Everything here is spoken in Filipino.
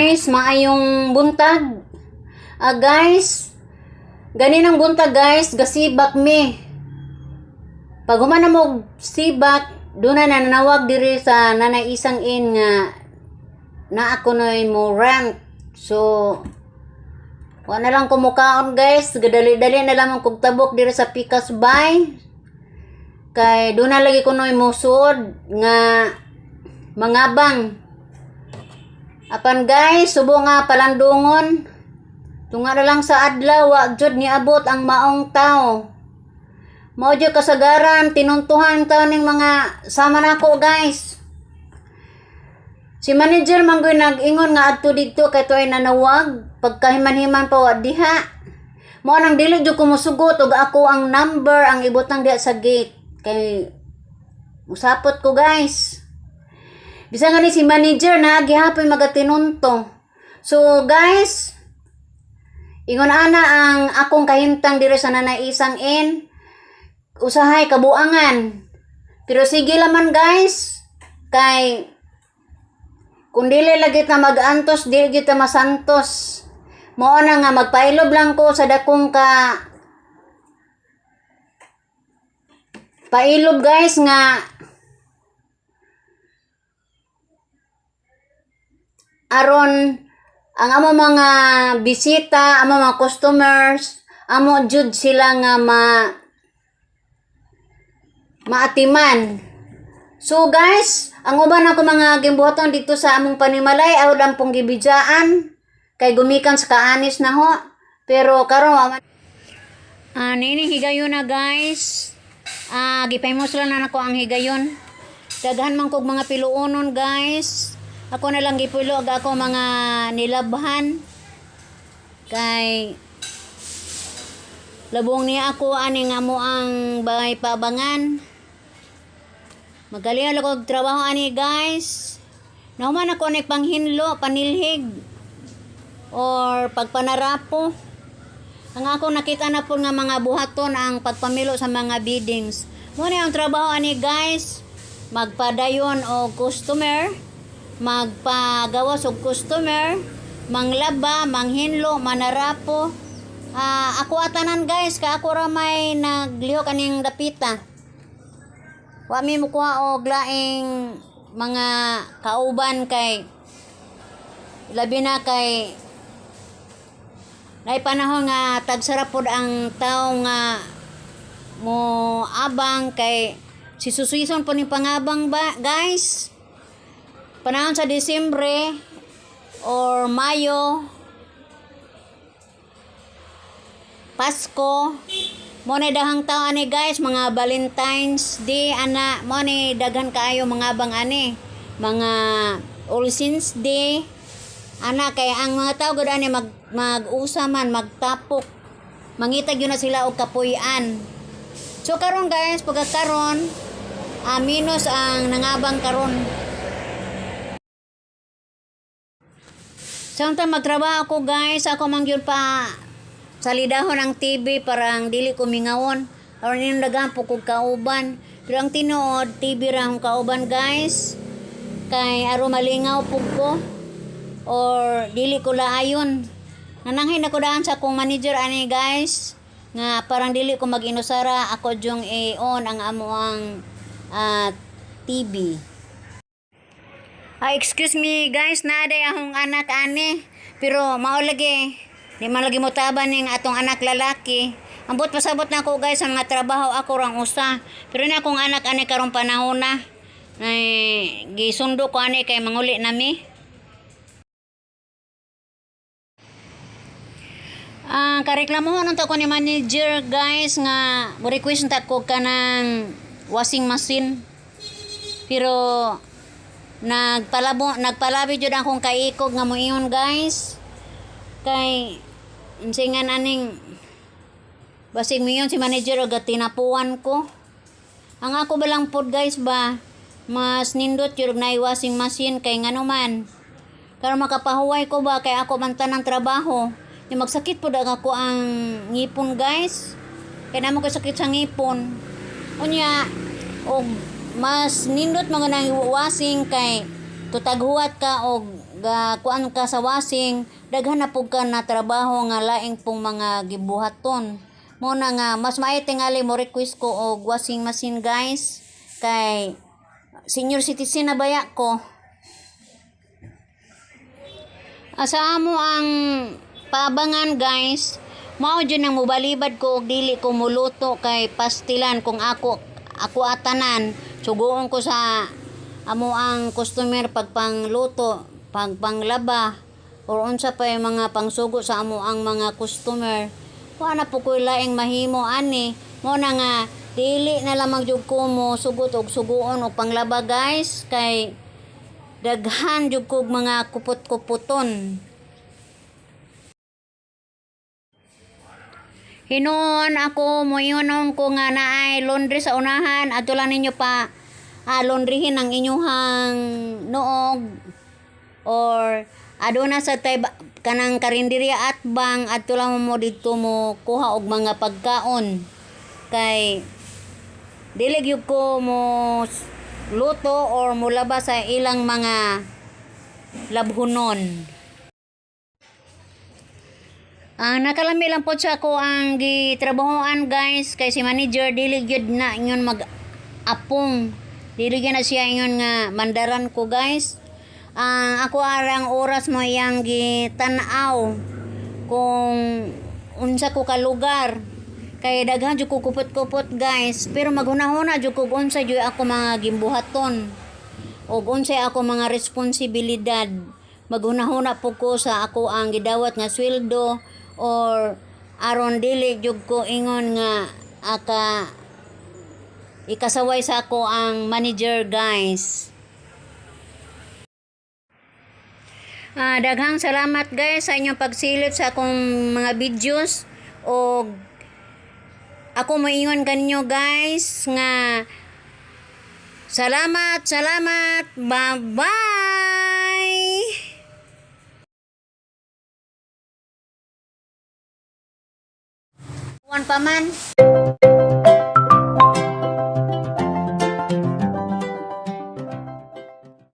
guys, maayong buntag. Guys, ganinang buntag guys, gasibak mi. Pag humana mo sibak, doon na nanawag diri sa nanay isang in nga na ako na mo rant. So, wala na lang kumukaon guys, gadali-dali na lang kog tabok diri sa Pikas Bay. Kay doon na lagi ko noy musod nga mangabang. Apan guys, subo nga palandungon. Tunga na lang sa adlaw, wa jud ni abot ang maong tao. Mao jud kasagaran tinuntuhan taon ning mga sama nako guys. Si manager man gyud nag-ingon nga adto didto kay tuay nanawag, pagkahiman-himan pa wa diha. Mao nang dili jud ko mosugot og ako ang number ang ibutang diha sa gate. Kay usapot ko guys. Bisa nga ni si manager na gihapon magatinunto. So guys, ingon ana ang akong kahimtang diri sa nanay isang in. Usahay kabuangan. Pero sige laman guys. Kay kung dili lagi ta mag-antos, dili kita masantos. Mao na nga magpailob lang ko sa dakong ka pailob guys nga aron ang amo mga bisita, amo mga customers, amo jud sila nga maatiman. So guys, ang uban ako mga gimbuhaton dito sa among panimalay aw lang pong gibidyaan kay gumikan sa kaanis na ho. Pero karon nini higayon na guys. Gipaymos lang na nako ang higayon. Daghan man kog mga piluonon guys. Ako na lang gipulo ag ako mga nilabhan. Kay labong niya ako ani nga mo ang bagay pabangan. Magaling lang kog trabaho ani guys. Nahuman ako ni panghinlo, panilhig or pagpanarapo. Ang ako nakita na po nga mga buhaton ang pagpamilo sa mga biddings. Muna ang trabaho ani guys, magpadayon o customer, magpagawas og customer, manglaba, manghinlo, manarapo. Ako atanan guys, ka ako ra may naglihok aning dapita. Wa mi mukuha og laing mga kauban kay labi na kay nay panahon nga tagsarap pod ang tao nga mo abang kay si suswison po ni pangabang ba guys. Panahon sa Disyembre or Mayo, Pasko, mo na dahang tao ani guys, mga Valentine's Day ana, mo ni daghan kaayo mga abang ani, mga All Saints Day ana. Kay ang mga tao gud ani mag-usa man, magtapok, mangitag yun na sila og kapuy-an. So karon guys, pagkakaron minus ang nangabang karon. Samtang magtrabaho ako guys, ako man gyud pa salidahon ang TV parang dili ko mingawon. Aron yung dagan po kog kauban. Pero ang tinuod, TV ra akong kauban guys. Kay aron malingaw pug ko or dili ko laayon. Nananghin ako daan sa akong manager ani guys nga parang dili ko mag-inusara, ako jung i-on ang amoang TV. Excuse me guys, naaday akong anak ani. Pero mao lagi, di man lagi mo taban ning atong anak lalaki. Ambot pasabot na ako guys sa mga trabaho ako rang usa. Pero ni akong anak ani karong panahon na. Gisundo ko ani kay manguli nami. Kareklamohon unta ko ni manager guys nga mo request ta ko kanang washing machine. Pero nagpalabi jud akong kaikog nga moingon guys. Kay insingan aning basig miyon si manager og tinapuan ko. Ang ako balang pod guys ba, mas nindot jud na washing machine kay ngano man. Karon makapahuway ko ba kay ako man tanang trabaho. Yung magsakit pod ako ang ngipon guys. Kay namo ko sakit sa ngipon. Unya og mas nindot mga nang washing kay tutaghuwat ka o kuan ka sa wasing, daghan na pug ka na trabaho nga laing pong mga gibuhaton. Mo na nga mas maayo tingali mo request ko og washing machine guys, kay senior citizen na baya ko. Asa mo ang paabangan guys, mao jud nang mobalibad ko og dili ko muluto kay pastilan kung ako atanan suguon ko sa amo ang customer pagpangluto, pagpanglaba or unsa pa yung mga pangsugo sa amo ang mga customer. Wala po ko laing mahimo ani, mo na nga dili na lamang jud ko mo sugot og suguon og panglaba guys, kay daghan jud kog mga kupot-kuputon. Hinoon ako moingon ko nga naay laundry sa unahan, adto lang ninyo pa laundryhin ang inyuhang noog or aduna sa tay kanang karinderya at bang adto lang mo didto mo kuha og mga pagkaon, kay dili gyud ko mo luto or mulaba sa ilang mga labhunon. Nakalami lang po sa ako ang gitrabahoan guys, kay si manager dili gyud na ingon mag-apong, dili gyud na siya ingon nga mandaran ko guys. Ako arang oras mo iyang gitan-aw kung unsa ko ka lugar, kay daghan jud ko kupot-kupot guys, pero maghunahuna jud ko unsa jud ako mga gimbuhaton o unsay ako mga responsibilidad. Maghunahuna po ko sa ako ang gidawat nga sweldo or aron dili jud ko ingon nga ikasaway sa ako ang manager guys. Daghang salamat guys sa inyong pagsilip sa akong mga videos, o ako moingon kanyo guys nga salamat, bye bye. Kuwan pa man.